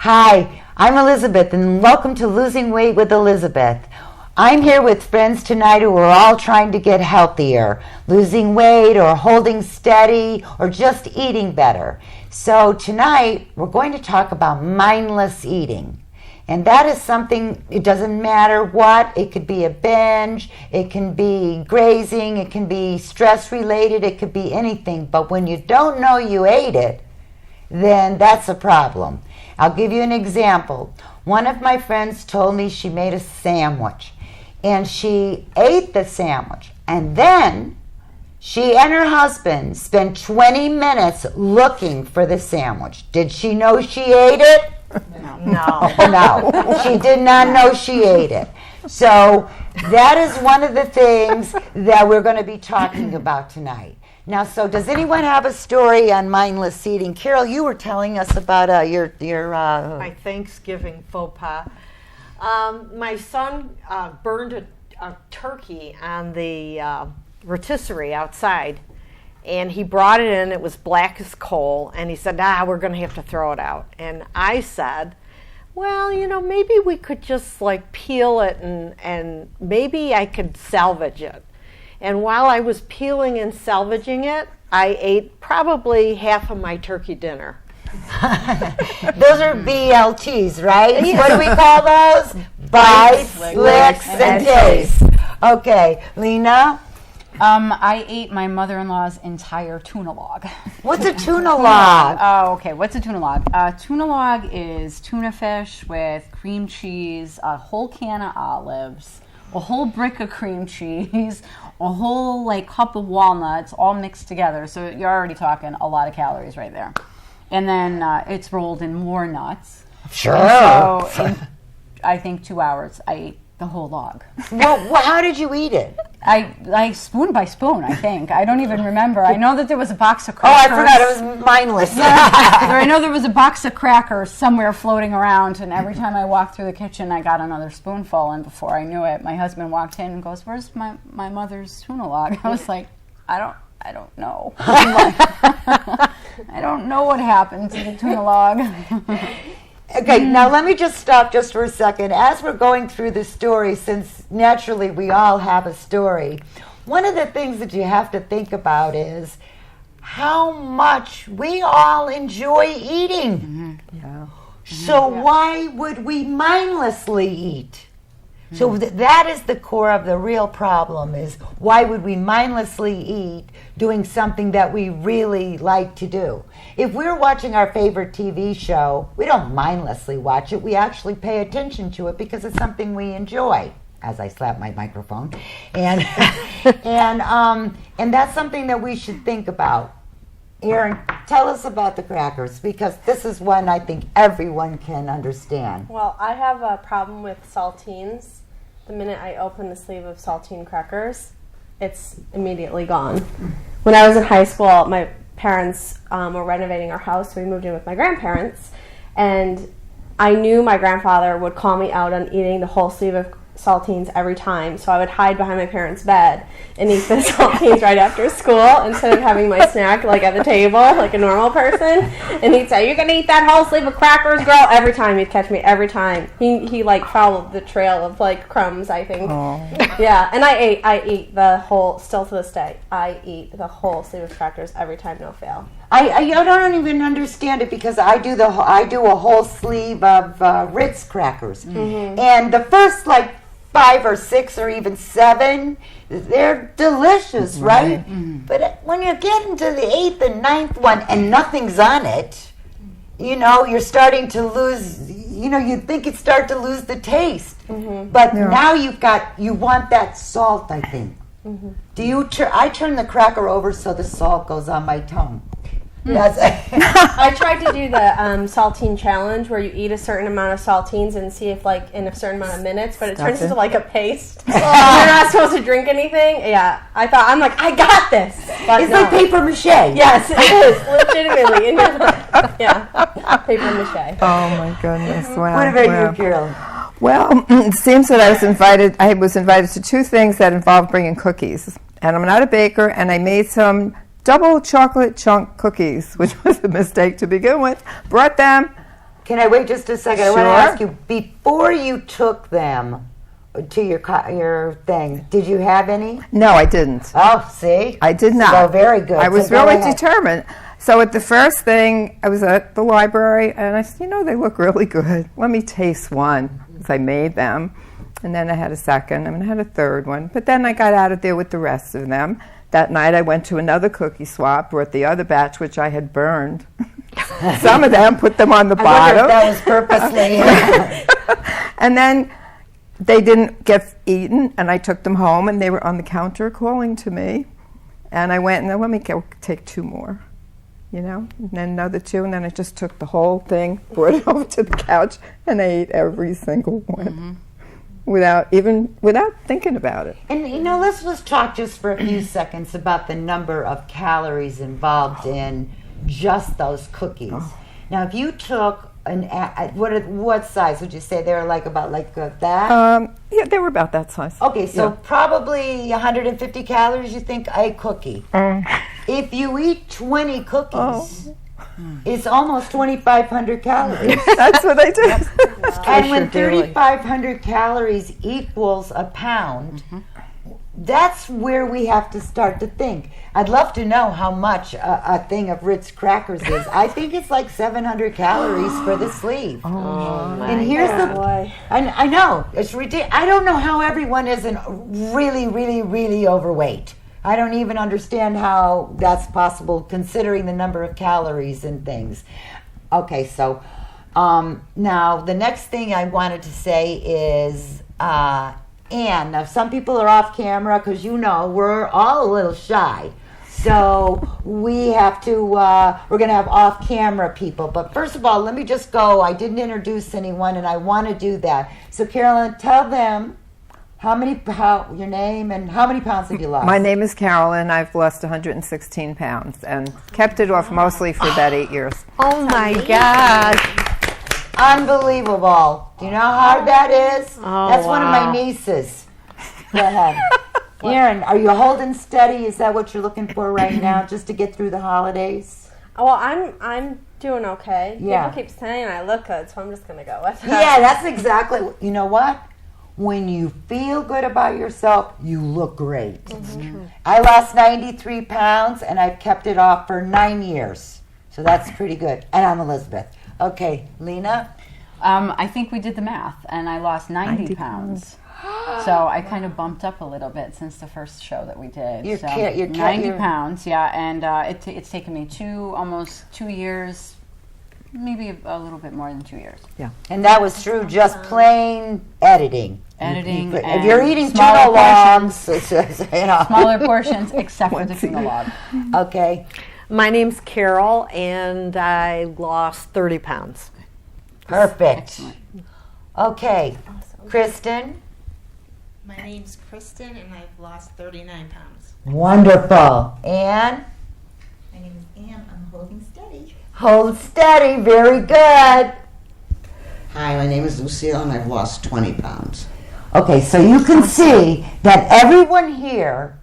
Hi, I'm Elizabeth, and welcome to Losing Weight with Elizabeth. I'm here with friends tonight who are all trying to get healthier, losing weight or holding steady or just eating better. So tonight we're going to talk about mindless eating. And that is something, it doesn't matter what, it could be a binge, it can be grazing, it can be stress related, it could be anything. But when you don't know you ate it, then that's a problem. I'll give you an example. One of my friends told me she made a sandwich, and she ate the sandwich, and then she and her husband spent 20 minutes looking for the sandwich. Did she know she ate it? No. No, she did not know she ate it. So that is one of the things that we're going to be talking about tonight. Now, so does anyone have a story on mindless eating? Carol, you were telling us about your my Thanksgiving faux pas. My son burned a turkey on the rotisserie outside, and he brought it in. It was black as coal, and he said, we're going to have to throw it out. And I said, well, maybe we could just like peel it and maybe I could salvage it. And while I was peeling and salvaging it, I ate probably half of my turkey dinner. Those are BLTs, right? What do we call those? Bites, licks, and tastes. Okay, Lena? I ate my mother-in-law's entire tuna log. What's a tuna log? Oh, okay. What's a tuna log? Tuna log is tuna fish with cream cheese, a whole can of olives, a whole brick of cream cheese, a whole cup of walnuts, all mixed together. So you're already talking a lot of calories right there. And then it's rolled in more nuts. Sure. And so in, I think 2 hours, I ate the whole log. Well, how did you eat it? I spoon by spoon, I think. I don't even remember. I know that there was a box of crackers. Oh, I forgot. It was mindless. I know there was a box of crackers somewhere floating around, and every time I walked through the kitchen, I got another spoonful, and before I knew it, my husband walked in and goes, "Where's my mother's tuna log?" I was like, I don't know. I don't know what happened to the tuna log. Okay, now let me just stop just for a second. As we're going through the story, since naturally we all have a story, one of the things that you have to think about is how much we all enjoy eating. Mm-hmm. Yeah. So why would we mindlessly eat? So that is the core of the real problem, is why would we mindlessly eat doing something that we really like to do? If we're watching our favorite TV show, we don't mindlessly watch it. We actually pay attention to it because it's something we enjoy. As I slap my microphone. And and that's something that we should think about. Erin, tell us about the crackers, because this is one I think everyone can understand. Well, I have a problem with saltines. The minute I open the sleeve of saltine crackers, it's immediately gone. When I was in high school, my parents were renovating our house, so we moved in with my grandparents, and I knew my grandfather would call me out on eating the whole sleeve of saltines every time, so I would hide behind my parents' bed and eat the saltines right after school instead of having my snack at the table like a normal person. And he'd say, "You're gonna eat that whole sleeve of crackers, girl!" Every time he'd catch me. Every time he followed the trail of crumbs, I think. Aww. Yeah, and I eat the whole. Still to this day, I eat the whole sleeve of crackers every time, no fail. I don't even understand it, because I do a whole sleeve of Ritz crackers, and the first 5 or 6 or even 7, they're delicious, right? But when you get into the 8th and 9th one and nothing's on it, you're starting to lose. You'd think it'd start to lose the taste, but now you want that salt, I think. Do you? I turn the cracker over so the salt goes on my tongue. I tried to do the saltine challenge where you eat a certain amount of saltines and see if in a certain amount of minutes, but it turns into a paste. You're not supposed to drink anything. Yeah, I I got this. But it's like paper mache. Yes, it is legitimately in your paper mache. Oh my goodness! Wow. What about you, Carol? Well, it seems that I was invited to two things that involved bringing cookies. And I'm not a baker, and I made some double chocolate chunk cookies, which was a mistake to begin with. Brought them. Can I wait just a second? Sure. I want to ask you, before you took them to your thing, did you have any? No, I didn't. Oh, see? I did not. So very good. I was So go really ahead. determined. So at the first thing, I was at the library, and I said, they look really good. Let me taste one, because I made them. And then I had a second, and I had a third one. But then I got out of there with the rest of them. That night I went to another cookie swap, brought the other batch, which I had burned. Some of them, put them on the I bottom. wonder if that was purposely. And then they didn't get eaten, and I took them home, and they were on the counter calling to me. And I went, and let me take two more. And then another two, and then I just took the whole thing, brought it over to the couch, and I ate every single one without thinking about it. And let's just talk just for a few seconds about the number of calories involved in just those cookies. Now, if you took what size would you say they were about that? Yeah, they were about that size. Okay, so probably 150 calories. You think a cookie? If you eat 20 cookies, it's almost 2,500 calories. That's what I did. And when 3,500 calories equals a pound, that's where we have to start to think. I'd love to know how much a thing of Ritz crackers is. I think it's like 700 calories for the sleeve. And here's I know, it's ridiculous. I don't know how everyone isn't really, really, really overweight. I don't even understand how that's possible considering the number of calories and things. Okay, so now the next thing I wanted to say is Anne. Now some people are off camera because we're all a little shy. So we have to, we're going to have off camera people. But first of all, let me just go. I didn't introduce anyone and I want to do that. So Carolyn, tell them your name and how many pounds have you lost? My name is Carolyn. I've lost 116 pounds and kept it off mostly for about 8 years. Oh my gosh. Unbelievable. Do you know how hard that is? Oh, that's one of my nieces. Go ahead. Erin, are you holding steady? Is that what you're looking for right now, just to get through the holidays? Well, I'm doing okay. Yeah. People keep saying I look good, so I'm just gonna go with it. Yeah, that's exactly. You know what? When you feel good about yourself, you look great. I lost 93 pounds, and I've kept it off for 9 years. So that's pretty good. And I'm Elizabeth. Okay, Lena? I think we did the math, and I lost 90 pounds. So I kind of bumped up a little bit since the first show that we did. You're 90 pounds, yeah, and it's taken me almost 2 years, maybe a little bit more than 2 years. Yeah. And that was through just plain editing. If you're eating tuna logs, smaller portions, except for the tuna log. Okay. My name's Carol, and I lost 30 pounds. Perfect. Excellent. Okay. Kristen? My name's Kristen, and I've lost 39 pounds. Wonderful. Anne? My name is Ann. I'm holding steady. Hold steady. Very good. Hi, my name is Lucille, and I've lost 20 pounds. Okay, so you can see that everyone here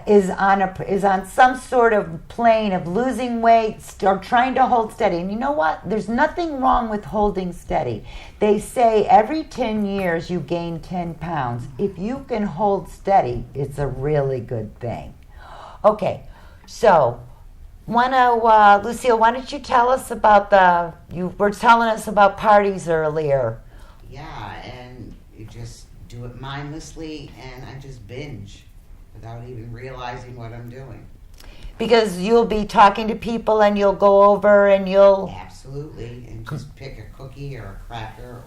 is on some sort of plane of losing weight or trying to hold steady. And you know what? There's nothing wrong with holding steady. They say every 10 years you gain 10 pounds. If you can hold steady, it's a really good thing. Okay, so Lucille, why don't you tell us about you were telling us about parties earlier. Yeah, and you just do it mindlessly, and I just binge without even realizing what I'm doing. Because you'll be talking to people and you'll go over and you'll... Absolutely, and just pick a cookie or a cracker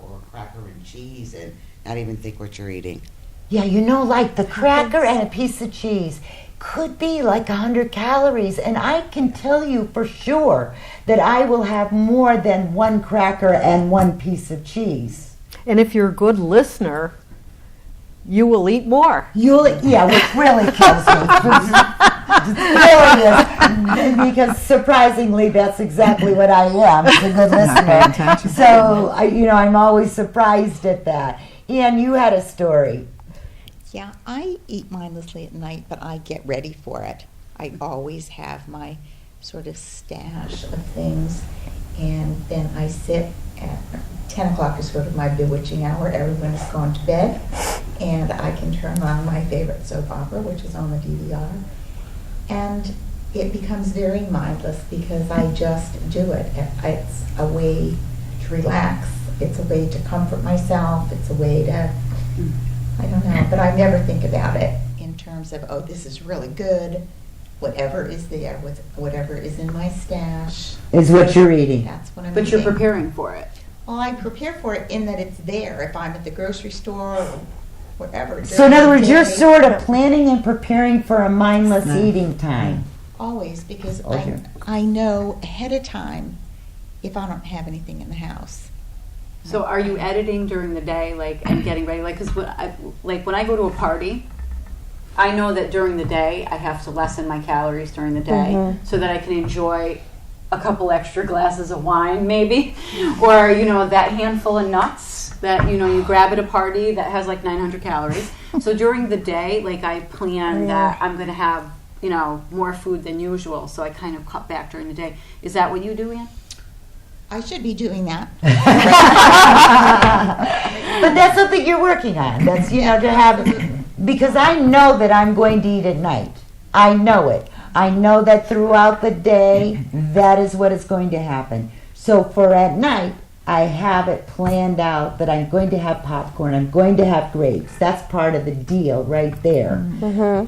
and cheese and not even think what you're eating. Yeah, like the cracker and a piece of cheese could be like 100 calories. And I can tell you for sure that I will have more than one cracker and one piece of cheese. And if you're a good listener, you will eat more. Which really kills me. Really is. Because surprisingly, that's exactly what I am. It's a good listener. So, I'm always surprised at that. Ian, you had a story. Yeah, I eat mindlessly at night, but I get ready for it. I always have my sort of stash of things, and then I sit at 10 o'clock is sort of my bewitching hour. Everyone has gone to bed, and I can turn on my favorite soap opera, which is on the DVR, and it becomes very mindless because I just do it. It's a way to relax. It's a way to comfort myself. It's a way to, I don't know, but I never think about it in terms of, oh, this is really good. Whatever is there, whatever is in my stash. Is what you're eating. That's what I'm But eating. you're preparing for it. Well, I prepare for it in that it's there. If I'm at the grocery store or whatever. So in other words, you're during the sort day, of planning and preparing for a mindless eating time. always, because Okay. I know ahead of time if I don't have anything in the house. So are you editing during the day, and getting ready? Because when I go to a party, I know that during the day I have to lessen my calories during the day so that I can enjoy a couple extra glasses of wine, maybe, or that handful of nuts that you grab at a party that has 900 calories. So during the day, I plan that I'm going to have more food than usual, so I kind of cut back during the day. Is that what you do, Ann? I should be doing that. But that's something you're working on. That's to have, because I know that I'm going to eat at night. I know it. I know that throughout the day, that is what is going to happen. So for at night, I have it planned out that I'm going to have popcorn. I'm going to have grapes. That's part of the deal right there.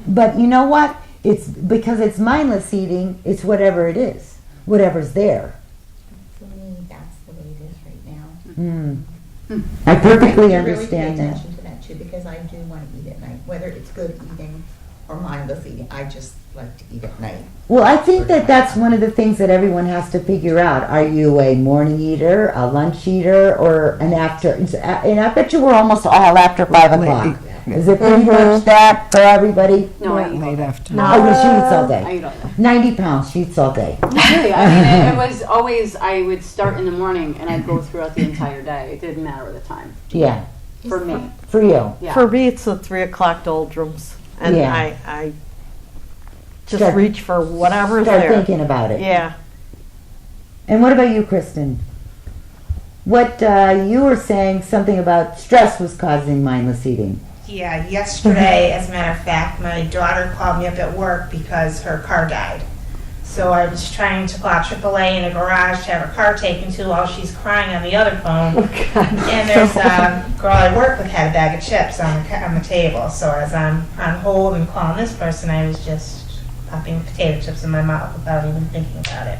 But you know what? It's because it's mindless eating. It's whatever it is, whatever's there. For me, that's the way it is right now. I perfectly I really understand pay that. attention to that too, because I do want to eat at night, whether it's good eating or mindless eating. I just like to eat at night. Well, I think that that's one of the things that everyone has to figure out. Are you a morning eater, a lunch eater, or an after? And I bet you we're almost all after 5 o'clock. Is it pretty much that for everybody? No, I eat all Late day. afternoon. Oh, she eats all I day. eat all day. 90 pounds, she eats all day. Really, it was always, I would start in the morning and I'd go throughout the entire day. It didn't matter the time, Yeah, for me. for you. Yeah. For me, it's the 3 o'clock doldrums, and Yeah. I just Start- reach for whatever's Start there. thinking about it. Yeah. And what about you, Kristen? What you were saying something about stress was causing mindless eating. Yeah, yesterday, as a matter of fact, my daughter called me up at work because her car died. So I was trying to call AAA in a garage to have her car taken to while she's crying on the other phone. And there's a girl I work with had a bag of chips on the table. So as I'm on hold and calling this person, I was just popping potato chips in my mouth without even thinking about it.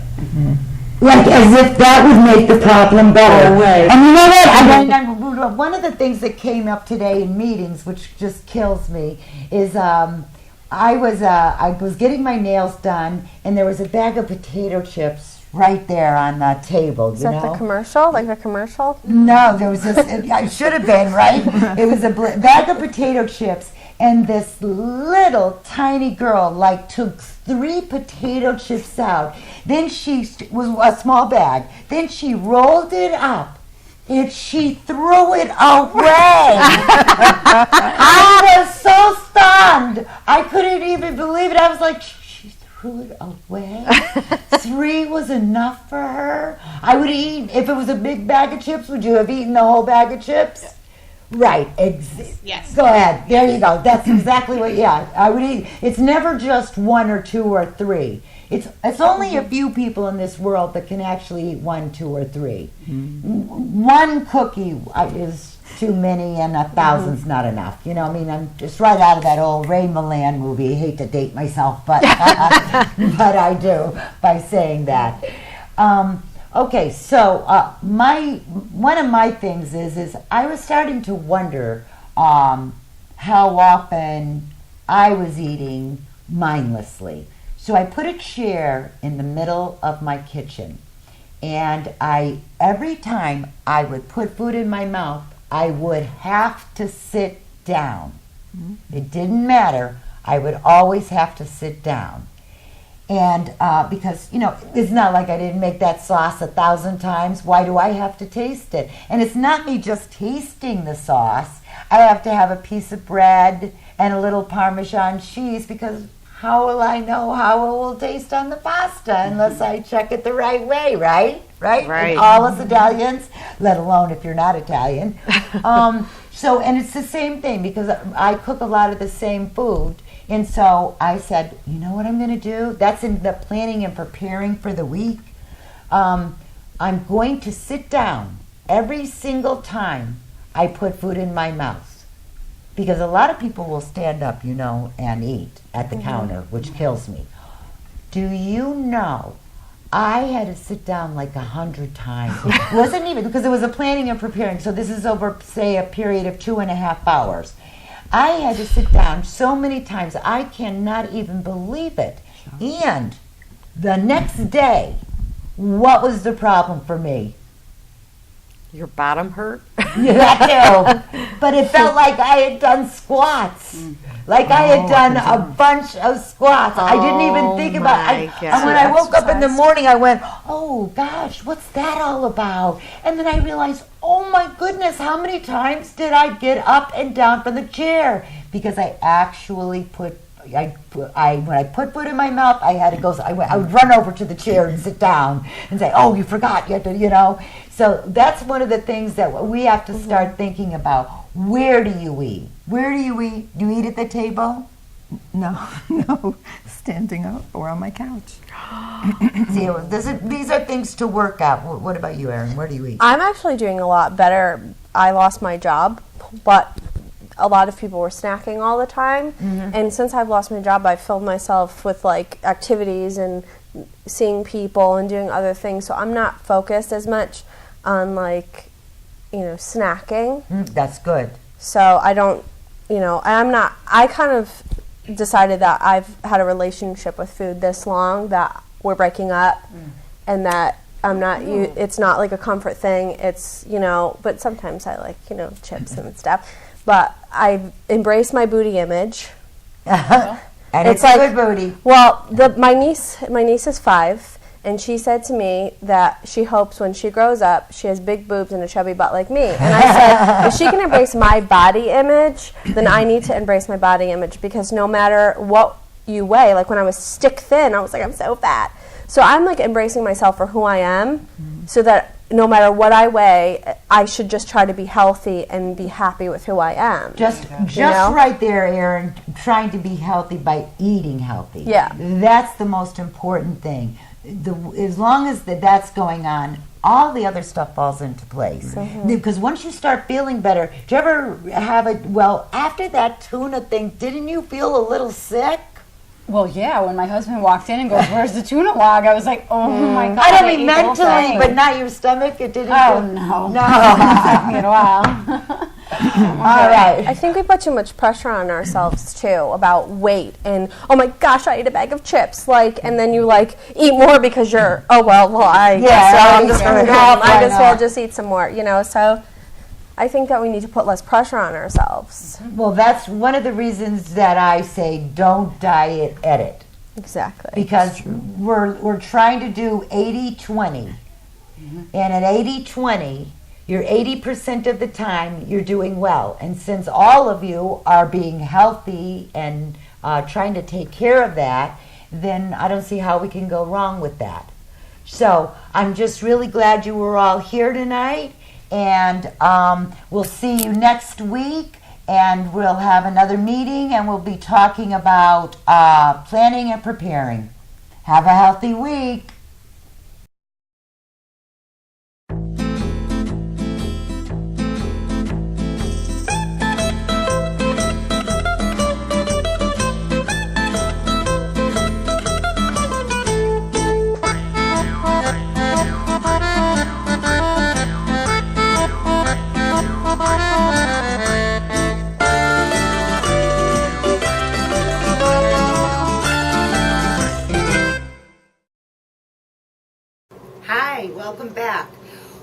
Like as if that would make the problem better. Oh, right. And you know what? One of the things that came up today in meetings, which just kills me, is I was getting my nails done, and there was a bag of potato chips right there on the table. Is that the commercial? Like the commercial? No, there was this. I should have been right. It was a bag of potato chips, and this little tiny girl took 3 potato chips out. Then she was a small bag. Then she rolled it up and she threw it away. I was so stunned. I couldn't even believe it. I was like, she threw it away. 3 was enough for her. I would eat, if it was a big bag of chips, would you have eaten the whole bag of chips? Yeah. Right. Yes. Go ahead. There you go. That's exactly what, I would eat. It's never just 1 or 2 or 3. It's only a few people in this world that can actually eat 1, 2, or 3. 1 cookie is too many, and 1,000's not enough. I'm just right out of that old Ray Milland movie. I hate to date myself, but but I do by saying that. Okay, so one of my things is I was starting to wonder how often I was eating mindlessly. So I put a chair in the middle of my kitchen, and every time I would put food in my mouth, I would have to sit down. It didn't matter. I would always have to sit down. And because, it's not like I didn't make that sauce 1,000 times. Why do I have to taste it? And it's not me just tasting the sauce. I have to have a piece of bread and a little Parmesan cheese, because how will I know how it will taste on the pasta unless I check it the right way, right? Right? And all us Italians, let alone if you're not Italian. And it's the same thing, because I cook a lot of the same food. And so I said, you know what I'm going to do? That's in the planning and preparing for the week. I'm going to sit down every single time I put food in my mouth. Because a lot of people will stand up, and eat at the counter, which kills me. Do you know, I had to sit down like 100 times. It wasn't even, because it was a planning and preparing. So this is over, say, a period of 2.5 hours. I had to sit down so many times, I cannot even believe it. And the next day, what was the problem for me? Your bottom hurt? Yeah, that too. But it felt like I had done squats. Like I had done a bunch of squats. I didn't even think about it. And when I woke up in the morning, I went, oh gosh, what's that all about? And then I realized, oh my goodness, how many times did I get up and down from the chair? Because I actually when I put food in my mouth, I had to go. I would run over to the chair and sit down and say, "Oh, you forgot." You have to, So that's one of the things that we have to start thinking about. Where do you eat? Where do you eat? Do you eat at the table? No, standing up or on my couch. See, these are things to work out. What about you, Erin? Where do you eat? I'm actually doing a lot better. I lost my job, but a lot of people were snacking all the time. And since I've lost my job, I've filled myself with activities and seeing people and doing other things. So I'm not focused as much on snacking. That's good. So I don't, I kind of decided that I've had a relationship with food this long that we're breaking up and that I'm not, it's not like a comfort thing. It's, but sometimes I like, chips and stuff. But I've embraced my booty image. And it's a good booty. Well, my niece is 5, and she said to me that she hopes when she grows up, she has big boobs and a chubby butt like me. And I said, if she can embrace my body image, then I need to embrace my body image, because no matter what you weigh, like when I was stick thin, I was like, I'm so fat. So I'm embracing myself for who I am, so that no matter what I weigh, I should just try to be healthy and be happy with who I am. Just right there, Erin, trying to be healthy by eating healthy. Yeah. That's the most important thing. As long as that's going on, all the other stuff falls into place. Because once you start feeling better, do you ever have after that tuna thing, didn't you feel a little sick? Well, yeah, when my husband walked in and goes, "Where's the tuna log?" I was like, "Oh my God." I don't mean mentally, but not your stomach. It didn't. Oh no. No. It took me a while. All right. I think we put too much pressure on ourselves too about weight and, oh my gosh, I ate a bag of chips, and then you eat more because you're, I might as well just eat some more, So I think that we need to put less pressure on ourselves. Well, that's one of the reasons that I say don't diet edit. Exactly. Because we're trying to do 80-20. And at 80-20, you're 80% of the time you're doing well. And since all of you are being healthy and trying to take care of that, then I don't see how we can go wrong with that. So I'm just really glad you were all here tonight. And we'll see you next week, and we'll have another meeting, and we'll be talking about planning and preparing. Have a healthy week. Hi, welcome back.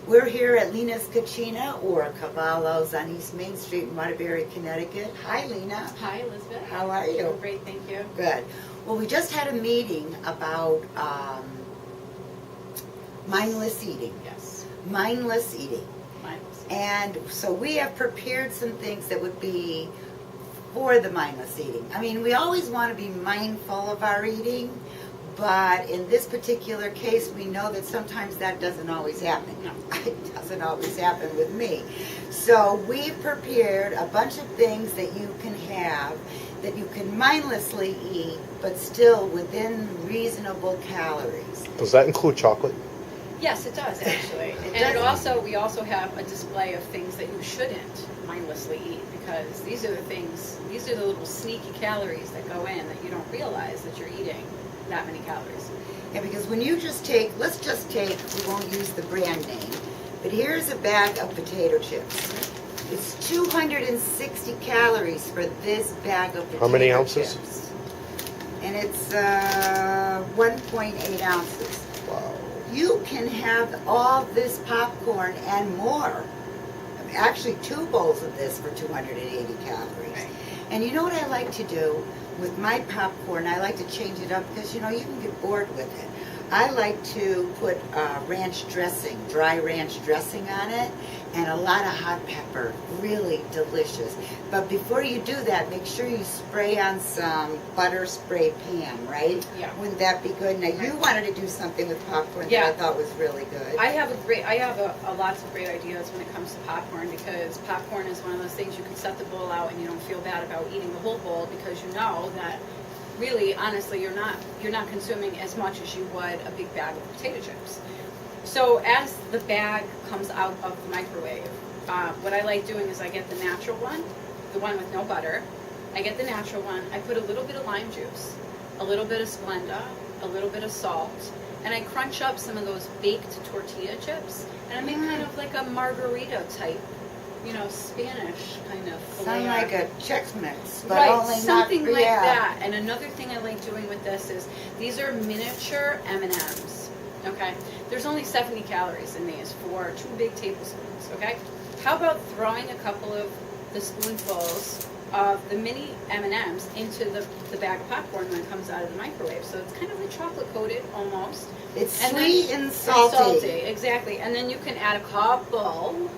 We're here at Lena's Cucina, or Cavallo's on East Main Street in Waterbury, Connecticut. Hi, Lena. Hi, Elizabeth. How are you? Great, thank you. Good. Well, we just had a meeting about mindless eating. Yes. Mindless eating. Mindless. And so we have prepared some things that would be for the mindless eating. I mean, we always want to be mindful of our eating, but in this particular case, we know that sometimes that doesn't always happen. No. It doesn't always happen with me. So we've prepared a bunch of things that you can have, that you can mindlessly eat, but still within reasonable calories. Does that include chocolate? Yes, it does actually. We also have a display of things that you shouldn't mindlessly eat, because these are the little sneaky calories that go in that you don't realize that you're eating that many calories. Yeah, because when you just take, let's just take, we won't use the brand name, but here's a bag of potato chips. It's 260 calories for this bag of potato chips. How many ounces? And it's 1.8 ounces. Wow. You can have all this popcorn and more. Actually, 2 bowls of this for 280 calories. Right. And you know what I like to do with my popcorn? I like to change it up because, you know, you can get bored with it. I like to put ranch dressing, dry ranch dressing on it, and a lot of hot pepper. Really delicious. But before you do that, make sure you spray on some butter spray pan, right? Yeah. Wouldn't that be good? Now, you wanted to do something with popcorn Yeah. that I thought was really good. I have lots of great ideas when it comes to popcorn, because popcorn is one of those things you can set the bowl out and you don't feel bad about eating the whole bowl, because you know that really, honestly, you're not consuming as much as you would a big bag of potato chips. So as the bag comes out of the microwave, what I like doing is I get the natural one, the one with no butter. I get the natural one. I put a little bit of lime juice, a little bit of Splenda, a little bit of salt, and I crunch up some of those baked tortilla chips, and I make kind of like a margarita type, Spanish kind of flair. Sound like a Chex Mix, but Right, only something not, like yeah. that. And another thing I like doing with this is these are miniature M&Ms. Okay, there's only 70 calories in these for 2 big tablespoons. Okay, how about throwing a couple of the spoonfuls of the mini M&Ms into the bag of popcorn when it comes out of the microwave? So it's kind of like chocolate coated almost. It's And sweet then- and salty. Exactly. And then you can add a couple,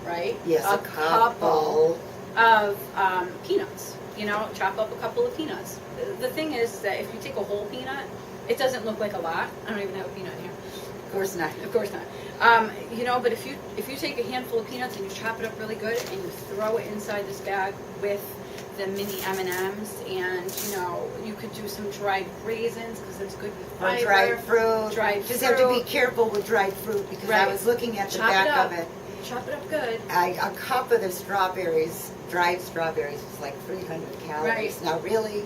right? Yes, a couple. Of peanuts. Chop up a couple of peanuts. The thing is that if you take a whole peanut, it doesn't look like a lot. I don't even have a peanut here. Of course not. Of course not. But if you take a handful of peanuts and you chop it up really good and you throw it inside this bag with the mini M&Ms, and you could do some dried raisins because it's good with Or fiber. dried fruit. Dried Just have to be fruit. careful with dried fruit because I Right. was looking at the Chop it back up. of it. Chop it up good. A cup of the strawberries, dried strawberries, was like 300 calories. Right. Now, really,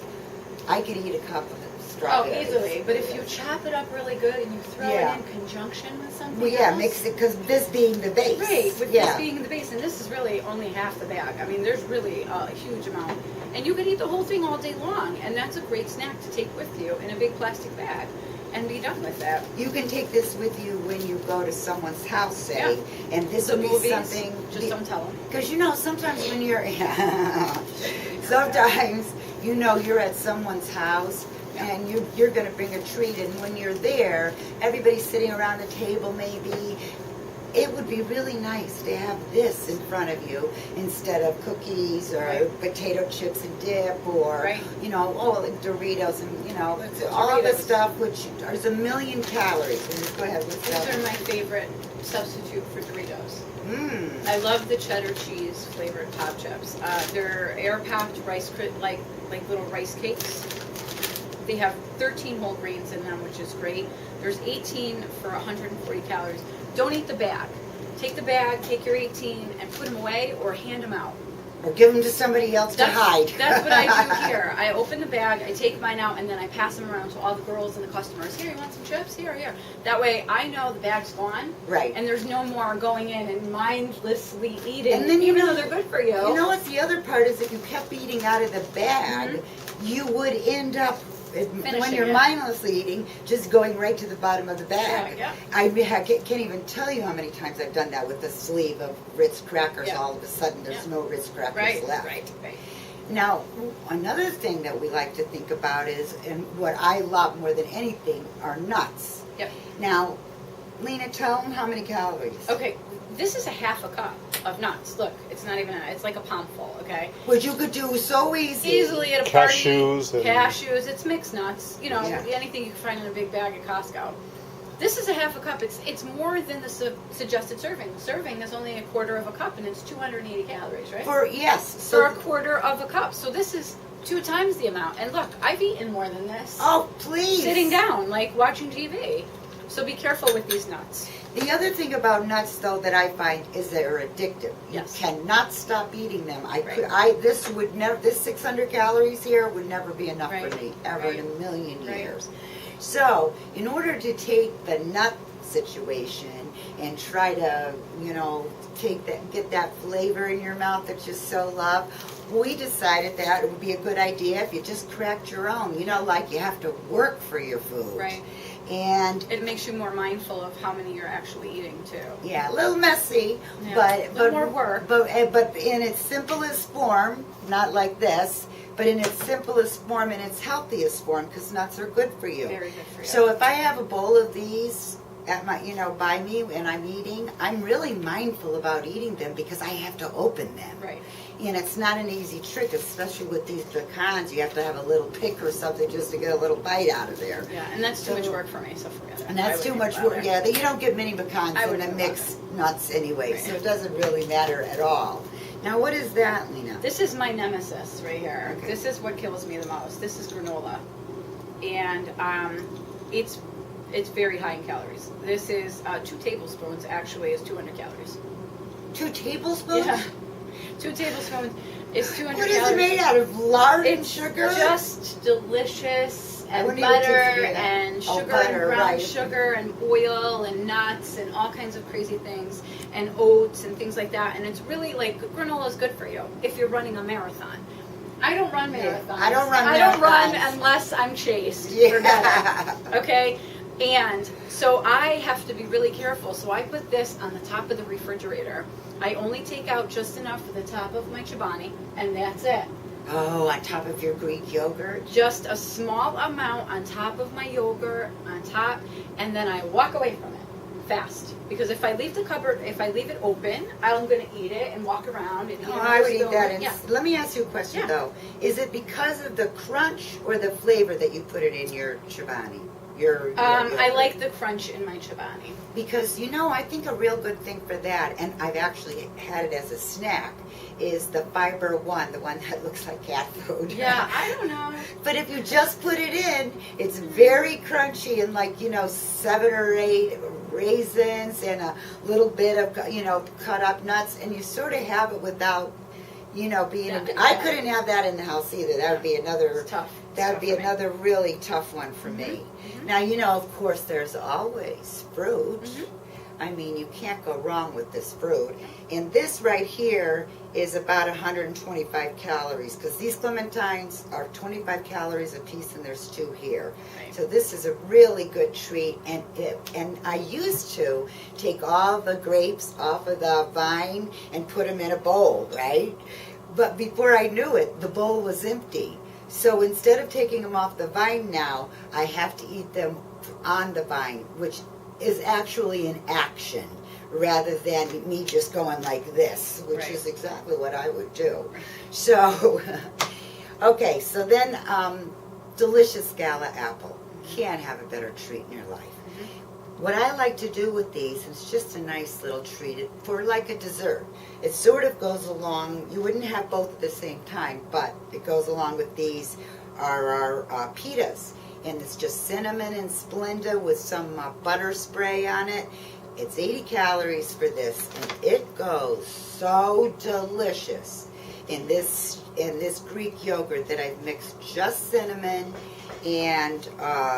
I could eat a cup of the Oh, strawberries. easily. But if you chop it up really good and you throw Yeah. it in conjunction with something Well, yeah, else. mix it, because this being the base. Right, with yeah. this being the base, and this is really only half the bag. I mean, there's really a huge amount. And you could eat the whole thing all day long, and that's a great snack to take with you in a big plastic bag and be done with that. You can take this with you when you go to someone's house, say, Yeah. and this The will be movies, something. just don't tell them. Because sometimes when you're, sometimes you're at someone's house and you're going to bring a treat, and when you're there, everybody's sitting around the table maybe. It would be really nice to have this in front of you instead of cookies or Right. potato chips and dip or, Right. like Doritos and, all the Doritos. stuff, which there's a million calories. Go ahead, what's These that? are my favorite substitute for Doritos. Mmm. I love the cheddar cheese flavored pop chips. They're air packed rice, like little rice cakes. They have 13 whole grains in them, which is great. There's 18 for 140 calories. Don't eat the bag. Take the bag, take your 18, and put them away or hand them out. Or give them to somebody else to hide. That's what I do here. I open the bag, I take mine out, and then I pass them around to all the girls and the customers. Here, you want some chips? Here. That way I know the bag's gone. Right. And there's no more going in and mindlessly eating, And then even though they're good for you. You know what's the other part is if you kept eating out of the bag, you would end up, when Finishing you're it. mindlessly eating, just going right to the bottom of the bag. Yeah. I can't even tell you how many times I've done that with the sleeve of Ritz crackers. Yeah. All of a sudden, there's Yeah. no Ritz crackers Right, left. right. Now, another thing that we like to think about is, and what I love more than anything, are nuts. Yep. Now, Lena, tell them how many calories. Okay, this is a half a cup of nuts. Look, it's not even it's like a palm full, okay? Which you could do so Easily at a Cashews party. and- Cashews, it's mixed nuts. You know, Yeah. anything you can find in a big bag at Costco. This is a half a cup. It's more than the suggested serving. The serving is only a quarter of a cup, and it's 280 calories, right? Yes. For a quarter of a cup. So this is 2 times the amount. And look, I've eaten more than this. Oh, please. Sitting down, like watching TV. So be careful with these nuts. The other thing about nuts, though, that I find is they're addictive. Yes. You cannot stop eating them. Right. This 600 calories here would never be enough Right. for me, ever in Right. a million Right. years. So, in order to take the nut situation and try to, get that flavor in your mouth that you so love, we decided that it would be a good idea if you just cracked your own. Like you have to work for your food. Right. And It makes you more mindful of how many you're actually eating too. yeah, a little messy, Yeah, but a little more work. But in its simplest form, not like this, but in its simplest form and its healthiest form, because nuts are good for you. Very good for you. So if I have a bowl of these at my, by me and I'm eating, I'm really mindful about eating them because I have to open them. Right. And it's not an easy trick, especially with these pecans. You have to have a little pick or something just to get a little bite out of there. Yeah, and that's too much work for me, so forget it. And that's I too wouldn't much bother. work. Yeah, you don't get many pecans I in wouldn't the bother. mixed nuts anyway, Right. so it doesn't really matter at all. Now, what is that, Lena? This is my nemesis right here. Okay. This is what kills me the most. This is granola, and it's very high in calories. This is 2 tablespoons. Actually, is 200 calories. 2 tablespoons? Yeah, 2 tablespoons is 200 What calories. is it made out of? Lard and It's sugar? just delicious, and wouldn't even butter consider that. and Oh, sugar butter, and brown right. sugar and oil and nuts and all kinds of crazy things and oats and things like that. And it's really like granola is good for you if you're running a marathon. I don't run Yeah, marathons. I don't run I don't run marathons. unless I'm chased. Yeah. Forget it. Okay. And so I have to be really careful. So I put this on the top of the refrigerator. I only take out just enough for the top of my chobani, and that's it. Oh, on top of your Greek yogurt? Just a small amount on top of my yogurt, on top, and then I walk away from it fast. Because if I leave the cupboard, if I leave it open, I'm going to eat it and walk around and eat Oh, it. I would eat that. Yeah. Let me ask you a question, Yeah. though. Is it because of the crunch or the flavor that you put it in your chobani? Your I yogurt? like the crunch in my chobani. Because, I think a real good thing for that, and I've actually had it as a snack, is the Fiber One, the one that looks like cat food. Yeah, I don't know. But if you just put it in, it's very crunchy and 7 or 8 raisins and a little bit of, cut up nuts, and you sort of have it without, being. Yeah, I yeah. couldn't have that in the house either. That would be another. It's tough. That would It's be tough for me. another really tough one for me. Now, of course, there's always fruit. I mean, you can't go wrong with this fruit. And this right here is about 125 calories because these clementines are 25 calories a piece, and there's 2 here. Right. So this is a really good treat. And I used to take all the grapes off of the vine and put them in a bowl, right? But before I knew it, the bowl was empty. So instead of taking them off the vine now, I have to eat them on the vine, which is actually an action rather than me just going like this, which Right. is exactly what I would do. So, okay, so then delicious gala apple. Can't have a better treat in your life. What I like to do with these, it's just a nice little treat for like a dessert. It sort of goes along, you wouldn't have both at the same time, but it goes along with these are our pitas. And it's just cinnamon and Splenda with some butter spray on it. It's 80 calories for this, and it goes so delicious in this Greek yogurt that I've mixed just cinnamon and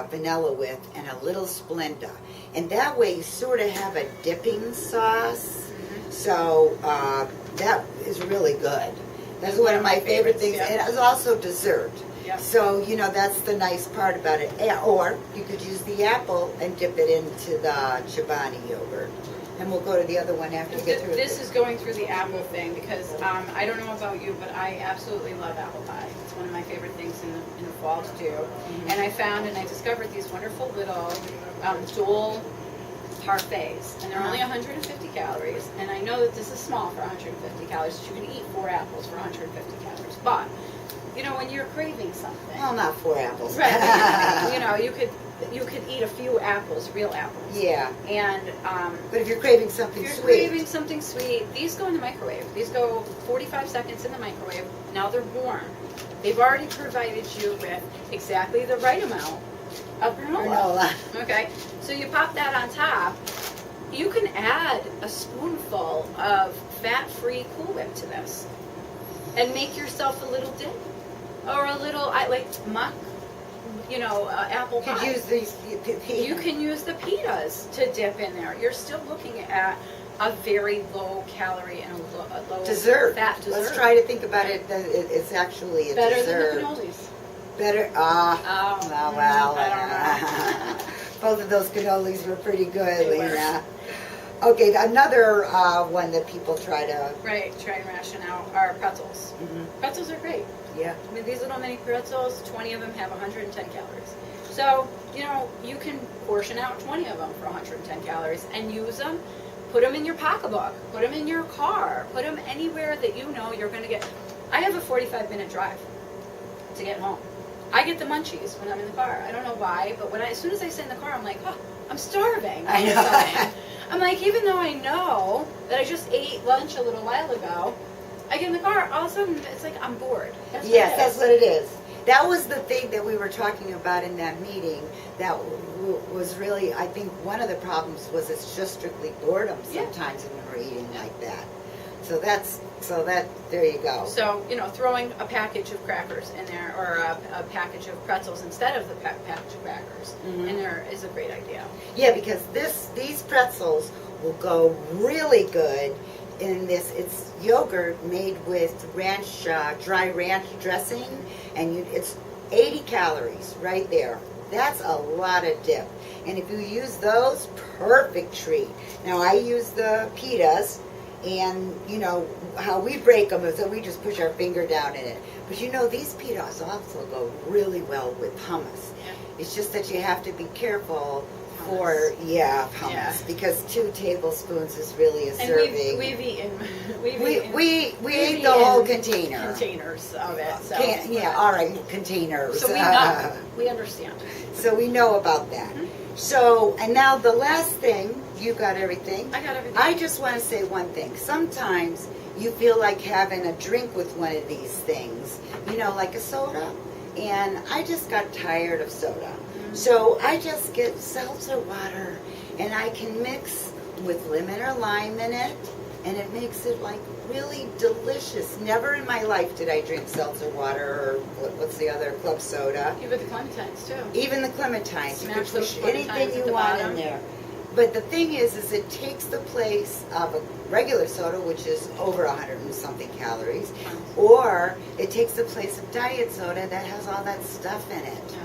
vanilla with, and a little Splenda. And that way you sort of have a dipping sauce. So that is really good. That's one of my favorite things. Yeah. And it's also dessert. Yeah. So, that's the nice part about it. Or you could use the apple and dip it into the chobani yogurt. and we'll go to the other one after you get through This is going through the apple thing because I don't know about you, but I absolutely love apple pie. It's one of my favorite things in the fall to do. And I found and I discovered these wonderful little dual parfaits, and they're only 150 calories. And I know that this is small for 150 calories. So you can eat 4 apples for 150 calories. But you know, when you're craving something, Well, not 4 apples. right? You know, you could eat a few apples, real apples. Yeah. And But if you're craving something if you're sweet. craving something sweet, these go in the microwave. These go 45 seconds in the microwave. Now they're warm. They've already provided you with exactly the right amount of granola. Okay, so you pop that on top. You can add a spoonful of fat-free Cool Whip to this, and make yourself a little dip, or a little muck. You know, apple You pie. could use these. You can use the pitas to dip in there. You're still looking at a very low calorie and a low Dessert. fat dessert. Let's try to think about it. That it's actually a Better dessert. than the cannolis. Better. Oh, well. I don't know. Both of those cannolis were pretty good, They were. Lena. Okay, another one that people try to. Right, try and ration out are pretzels. Pretzels are great. Yeah. I mean, these little mini pretzels, 20 of them have 110 calories. So, you know, you can portion out 20 of them for 110 calories and use them. Put them in your pocketbook. Put them in your car. Put them anywhere that you know you're going to get. I have a 45-minute drive to get home. I get the munchies when I'm in the car. I don't know why, but as soon as I sit in the car, I'm like, oh, I'm starving. I know. I'm like, even though I know that I just ate lunch a little while ago, I get in the car, all of a sudden, it's like I'm bored. Yes, that's what it is. That was the thing that we were talking about in that meeting. That was really, I think, one of the problems was it's just strictly boredom sometimes when we're eating like that. So there you go. So, you know, throwing a package of crackers in there or a package of pretzels instead of the package of crackers in there is a great idea. Yeah, because these pretzels will go really good in this. It's yogurt made with ranch, dry ranch dressing, and it's 80 calories right there. That's a lot of dip. And if you use those, perfect treat. Now, I use the pitas, and, you know, how we break them is that we just push our finger down in it. But, you know, these pitas also go really well with hummus. Yeah. It's just that you have to be careful for, hummus, because 2 tablespoons is really a serving. And we've eaten We ate the whole container. Containers of it. So. All right, containers. So we know. We understand. So we know about that. So, and now the last thing, you got everything. I got everything. I just want to say one thing. Sometimes you feel like having a drink with one of these things, you know, like a soda. And I just got tired of soda. So I just get seltzer water, and I can mix with lemon or lime in it, and it makes it like really delicious. Never in my life did I drink seltzer water or what's the other, club soda. Even the clementines too. Even the clementines. You Smash could those push clementines anything at you the want bottom. in there. But the thing is it takes the place of a regular soda, which is over 100 and something calories, or it takes the place of diet soda that has all that stuff in it.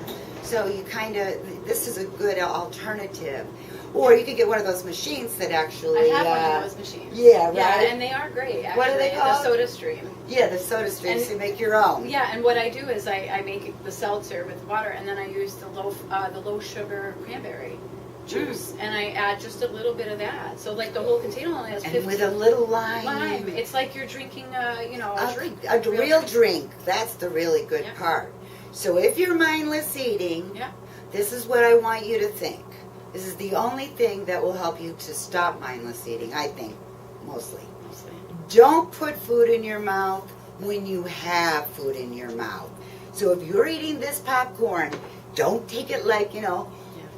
So you this is a good alternative. Or you could get one of those machines that actually... I have one of those machines. Yeah, right? Yeah, and they are great, actually. What are they called? The Soda Stream. Yeah, the Soda Stream, so you make your own. Yeah, and what I do is I make the seltzer with water, and then I use the low sugar cranberry juice, and I add just a little bit of that. So like the whole container only has 15. And with a little lime. Lime. It's like you're drinking a drink. A real drink. That's the really good part. So if you're mindless eating, this is what I want you to think. This is the only thing that will help you to stop mindless eating, I think, mostly. Don't put food in your mouth when you have food in your mouth. So if you're eating this popcorn, don't take it like,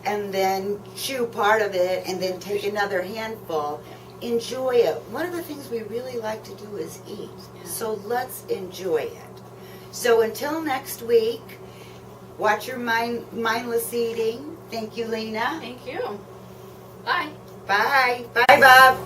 and then chew part of it and then take another handful. Enjoy it. One of the things we really like to do is eat. So let's enjoy it. So until next week, watch your mindless eating. Thank you, Lena. Thank you. Bye. Bye. Bye, Bob.